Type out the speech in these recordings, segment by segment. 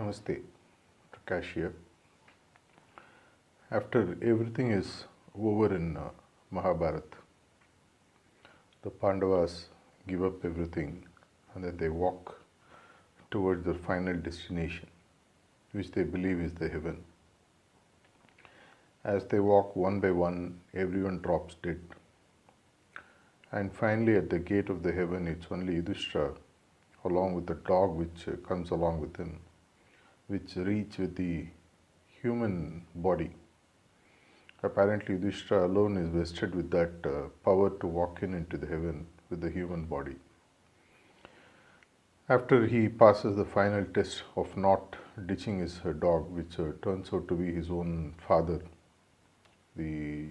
Namaste, Prakash here. After everything is over in Mahabharata, the Pandavas give up everything and then they walk towards their final destination, which they believe is the heaven. As they walk one by one, everyone drops dead. And finally, at the gate of the heaven, it's only Yudhishthira, along with the dog which comes along with him, which reach with the human body. Apparently, Yudhishthira alone is vested with that power to walk into the heaven with the human body. After he passes the final test of not ditching his dog, which turns out to be his own father, the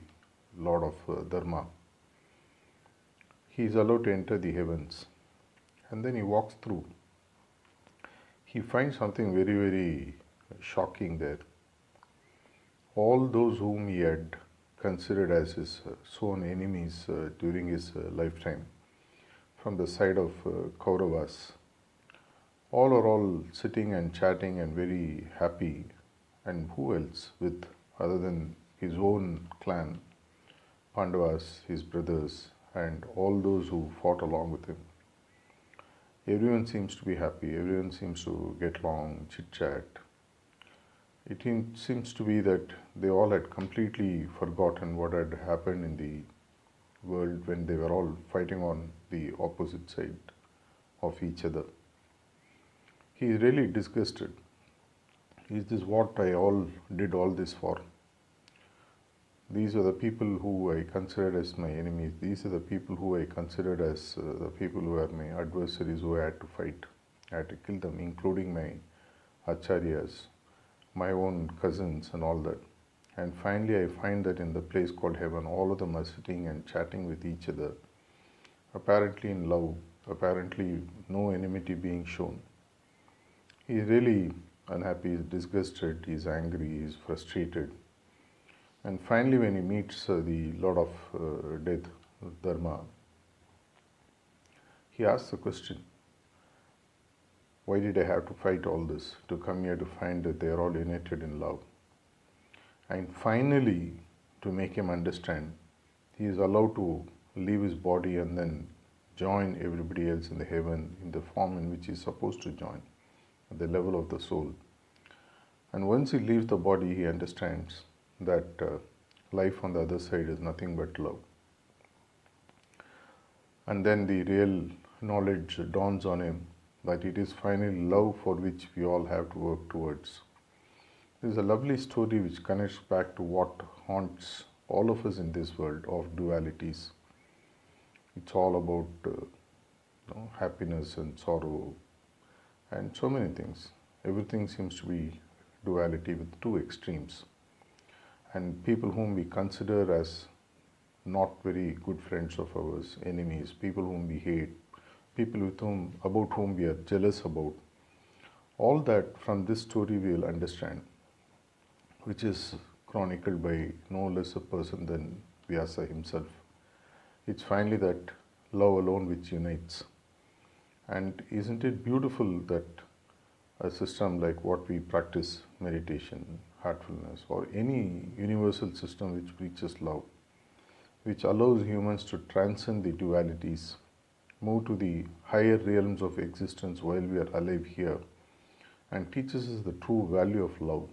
Lord of Dharma, he is allowed to enter the heavens. And then he walks through. He finds something very, very shocking there. All those whom he had considered as his sworn enemies during his lifetime, from the side of Kauravas, all are all sitting and chatting and very happy. And who else with other than his own clan, Pandavas, his brothers, and all those who fought along with him. Everyone seems to be happy, everyone seems to get along, chit chat. It seems to be that they all had completely forgotten what had happened in the world when they were all fighting on the opposite side of each other. He is really disgusted. Is this what I did all this for? These are the people who I considered as my enemies. These are the people who I considered as the people who are my adversaries who I had to fight. I had to kill them, including my acharyas, my own cousins and all that. And finally I find that in the place called heaven, all of them are sitting and chatting with each other, apparently in love, apparently no enmity being shown. He is really unhappy, he is disgusted, he is angry, he is frustrated. And finally when he meets the Lord of Death, Dharma, he asks the question, why did I have to fight all this to come here to find that they are all united in love? And finally, to make him understand, he is allowed to leave his body and then join everybody else in the heaven in the form in which he is supposed to join, at the level of the soul. And once he leaves the body, he understands that life on the other side is nothing but love. And then the real knowledge dawns on him that it is finally love for which we all have to work towards. There is a lovely story which connects back to what haunts all of us in this world of dualities. It's all about happiness and sorrow and so many things. Everything seems to be duality with two extremes. And people whom we consider as not very good friends of ours, enemies, people whom we hate, people about whom we are jealous about, all that from this story we will understand, which is chronicled by no less a person than Vyasa himself. It's finally that love alone which unites. And isn't it beautiful that a system like what we practice, meditation, heartfulness, or any universal system which preaches love, which allows humans to transcend the dualities, move to the higher realms of existence while we are alive here, and teaches us the true value of love.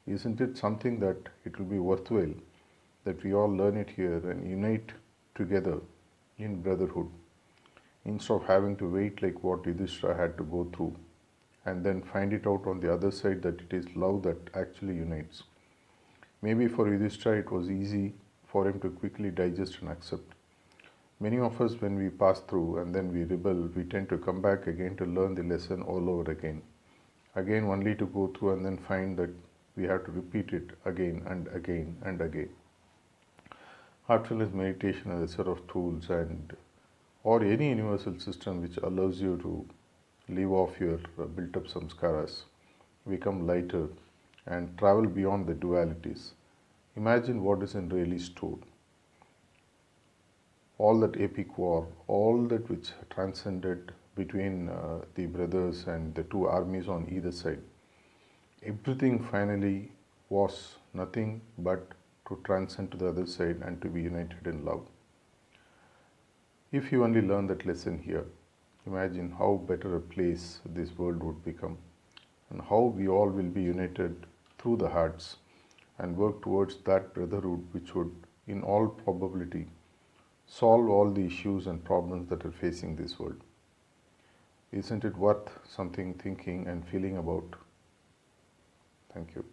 Isn't it something that it will be worthwhile that we all learn it here and unite together in brotherhood, instead of having to wait like what Yudhishthira had to go through, and then find it out on the other side that it is love that actually unites. Maybe for Yudhishthira it was easy for him to quickly digest and accept. Many of us, when we pass through and then we rebel, we tend to come back again to learn the lesson all over again only to go through and then find that we have to repeat it again and again and again. Heartfulness meditation is a set of tools or any universal system which allows you to leave off your built up samskaras, become lighter and travel beyond the dualities. Imagine what is in really stored. All that epic war, all that which transcended between the brothers and the two armies on either side. everything finally was nothing but to transcend to the other side and to be united in love. If you only learn that lesson here, imagine how better a place this world would become, and how we all will be united through the hearts and work towards that brotherhood which would, in all probability, solve all the issues and problems that are facing this world. Isn't it worth something thinking and feeling about? Thank you.